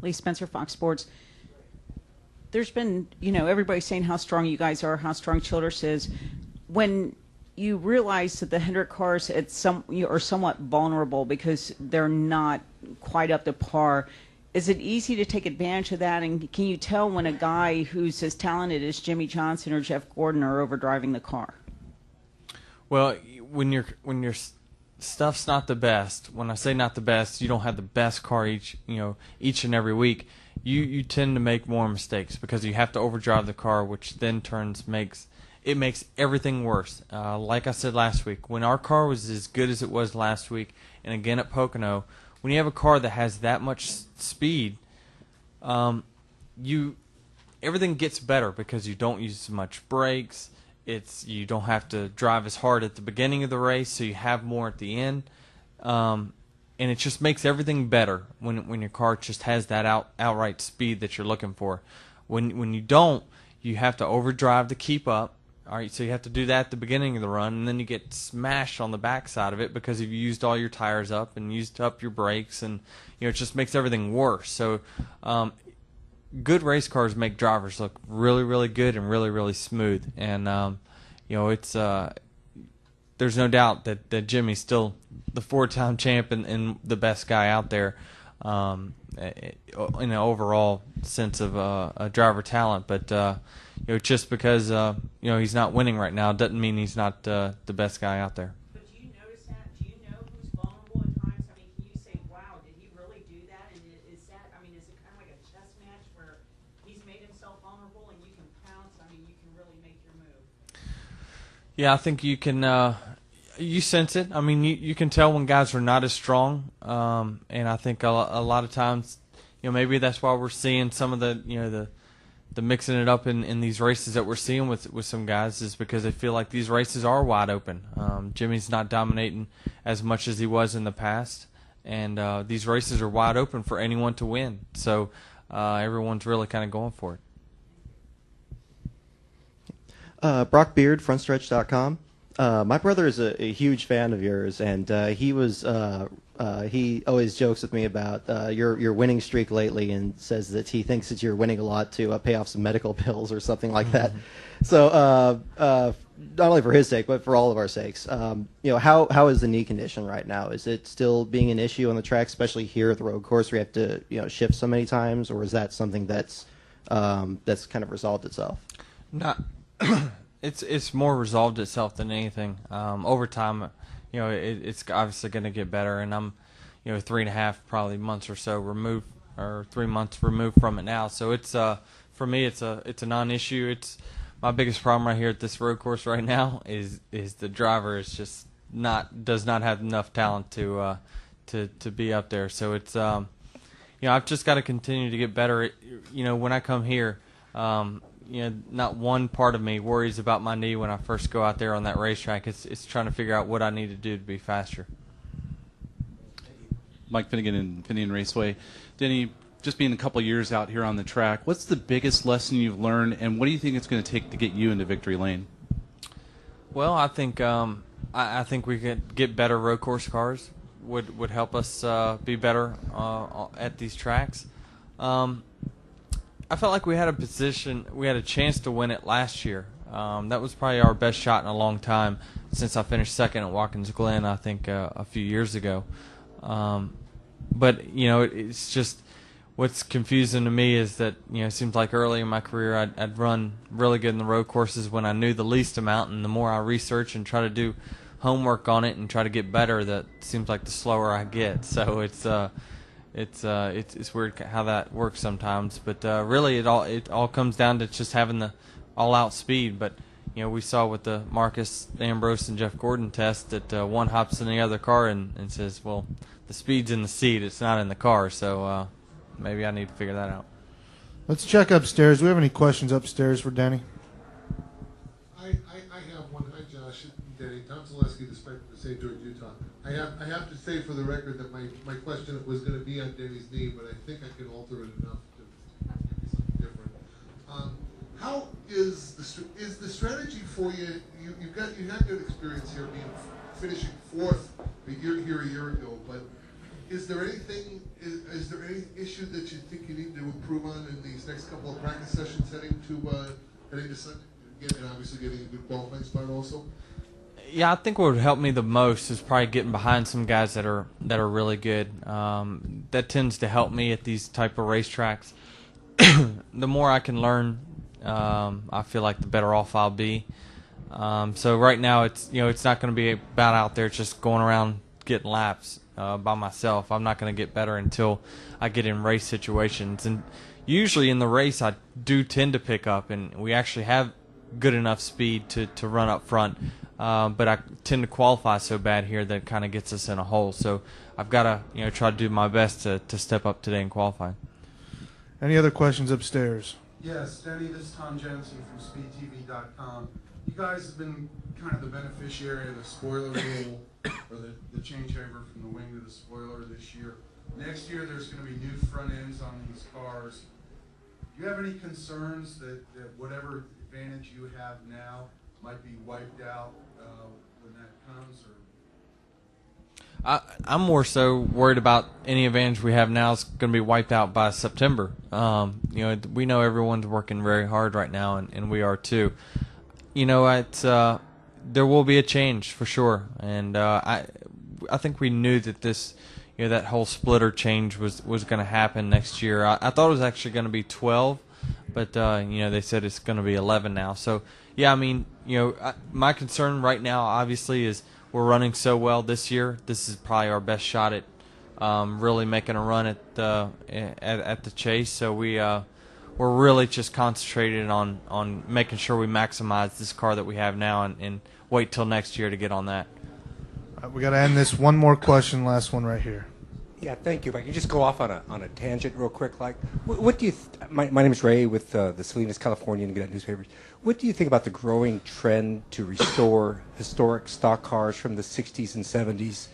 Lee Spencer, Fox Sports. There's been, everybody saying how strong you guys are, how strong Childress is. When you realize that the Hendrick cars are somewhat vulnerable because they're not quite up to par, is it easy to take advantage of that? And can you tell when a guy who's as talented as Jimmy Johnson or Jeff Gordon are overdriving the car? Well, when your stuff's not the best, when I say not the best, you don't have the best car each and every week. You tend to make more mistakes because you have to overdrive the car, which then makes everything worse. Like I said last week, when our car was as good as it was last week, and again at Pocono, when you have a car that has that much speed, everything gets better because you don't use as much brakes. You don't have to drive as hard at the beginning of the race, so you have more at the end. And it just makes everything better when your car just has that outright speed that you're looking for. When you don't, you have to overdrive to keep up. All right, so you have to do that at the beginning of the run, and then you get smashed on the backside of it because you've used all your tires up and used up your brakes, and it just makes everything worse. So good race cars make drivers look really, really good and really, really smooth. And it's there's no doubt that Jimmy's still the 4-time champ and the best guy out there in an overall sense of a driver talent. But just because he's not winning right now doesn't mean he's not the best guy out there. But do you notice that? Do you know who's vulnerable at times? I mean, can you say, "Wow, did he really do that?" And is it kind of like a chess match where he's made himself vulnerable and you can pounce? I mean, you can really make your move. Yeah, I think you can. You sense it. I mean, you can tell when guys are not as strong, and I think a lot of times, maybe that's why we're seeing some of the mixing it up in these races that we're seeing with some guys is because they feel like these races are wide open. Jimmy's not dominating as much as he was in the past, and these races are wide open for anyone to win. So everyone's really kind of going for it. Brock Beard, frontstretch.com. My brother is a huge fan of yours, and he always jokes with me about your winning streak lately, and says that he thinks that you're winning a lot to pay off some medical bills or something like that. So not only for his sake, but for all of our sakes, how is the knee condition right now? Is it still being an issue on the track, especially here at the road course where you have to shift so many times, or is that something that's kind of resolved itself? Not. It's more resolved itself than anything. Over time, it's obviously going to get better, and I'm, 3.5 probably months or so removed, or 3 months removed from it now. So it's for me, it's a non-issue. It's my biggest problem right here at this road course right now is the driver is just does not have enough talent to be up there. So it's I've just got to continue to get better. When I come here. Not one part of me worries about my knee when I first go out there on that racetrack. It's trying to figure out what I need to do to be faster. Mike Finnegan, Infineon Raceway. Denny, just being a couple of years out here on the track, what's the biggest lesson you've learned, and what do you think it's going to take to get you into victory lane? Well, I think I think we could get better road course cars would help us be better at these tracks. I felt like we had a chance to win it last year. That was probably our best shot in a long time since I finished second at Watkins Glen, I think, a few years ago. But, it's just what's confusing to me is that, it seems like early in my career I'd run really good in the road courses when I knew the least amount, and the more I research and try to do homework on it and try to get better, that seems like the slower I get. So it's weird how that works sometimes, but really it all comes down to just having the all-out speed. But we saw with the Marcus Ambrose and Jeff Gordon test that one hops in the other car and says, "Well, the speed's in the seat; it's not in the car." So maybe I need to figure that out. Let's check upstairs. Do we have any questions upstairs for Denny? I have one. Hi, Josh. Denny. Tom Zaleski, the Spectrum of St. George, Utah. I have to say for the record that my question was going to be on Denny's knee, but I think I can alter it enough to give you something different. How is the strategy for you? You had good experience here, finishing fourth here a year ago, but is there anything, is there any issue that you think you need to improve on in these next couple of practice sessions heading to Sunday? And obviously getting a good qualifying spot also? Yeah, I think what would help me the most is probably getting behind some guys that are really good. That tends to help me at these type of racetracks. The more I can learn, I feel like the better off I'll be. So right now, it's not going to be about out there just going around getting laps by myself. I'm not going to get better until I get in race situations. And usually in the race, I do tend to pick up, and we actually have good enough speed to run up front. But I tend to qualify so bad here that it kind of gets us in a hole. So I've got to try to do my best to step up today in qualifying. Any other questions upstairs? Yes, Denny, this is Tom Jensen from SpeedTV.com. You guys have been kind of the beneficiary of the spoiler rule, or the changeover from the wing to the spoiler this year. Next year, there's going to be new front ends on these cars. Do you have any concerns that whatever advantage you have now might be wiped out when that comes? Or I'm more so worried about any advantage we have now is going to be wiped out by September. We know everyone's working very hard right now, and we are too. There will be a change for sure, and I think we knew that this, that whole splitter change was going to happen next year. I thought it was actually going to be 12, but they said it's going to be 11 now. So yeah, my concern right now obviously is we're running so well this year. This is probably our best shot at really making a run at the chase. So we're really just concentrated on making sure we maximize this car that we have now and wait till next year to get on that. We got to end this. One more question, last one right here. Yeah, thank you. If I could just go off on a tangent real quick, what do you? My name is Ray with the Salinas Californian Gazette newspapers. What do you think about the growing trend to restore historic stock cars from the 60s and 70s?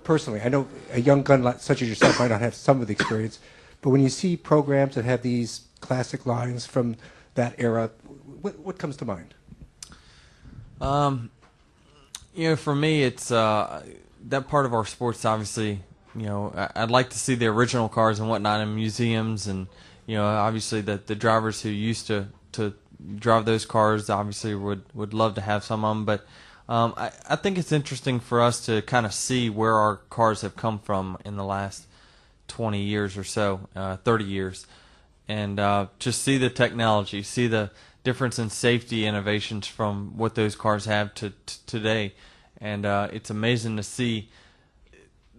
Personally, I know a young gun such as yourself might not have some of the experience, but when you see programs that have these classic lines from that era, what comes to mind? For me, it's that part of our sports. Obviously, I'd like to see the original cars and whatnot in museums, and obviously the drivers who used to drive those cars obviously would love to have some of them. But I think it's interesting for us to kind of see where our cars have come from in the last 20 years or so, 30 years, and just see the technology, see the difference in safety innovations from what those cars have to today. And it's amazing to see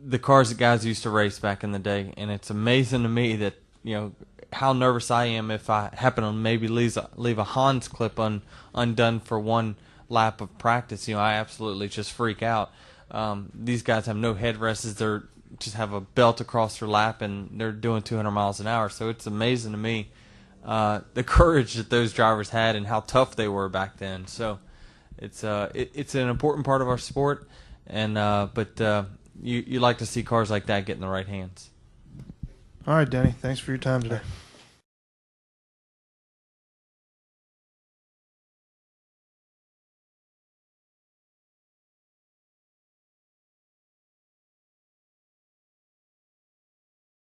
the cars that guys used to race back in the day. And it's amazing to me that, how nervous I am if I happen to maybe leave a Hans clip undone for one lap of practice. I absolutely just freak out. These guys have no headrests. They're just have a belt across their lap, and they're doing 200 miles an hour. So it's amazing to me the courage that those drivers had and how tough they were back then. So it's an important part of our sport, and but you like to see cars like that get in the right hands. All right, Denny. Thanks for your time today.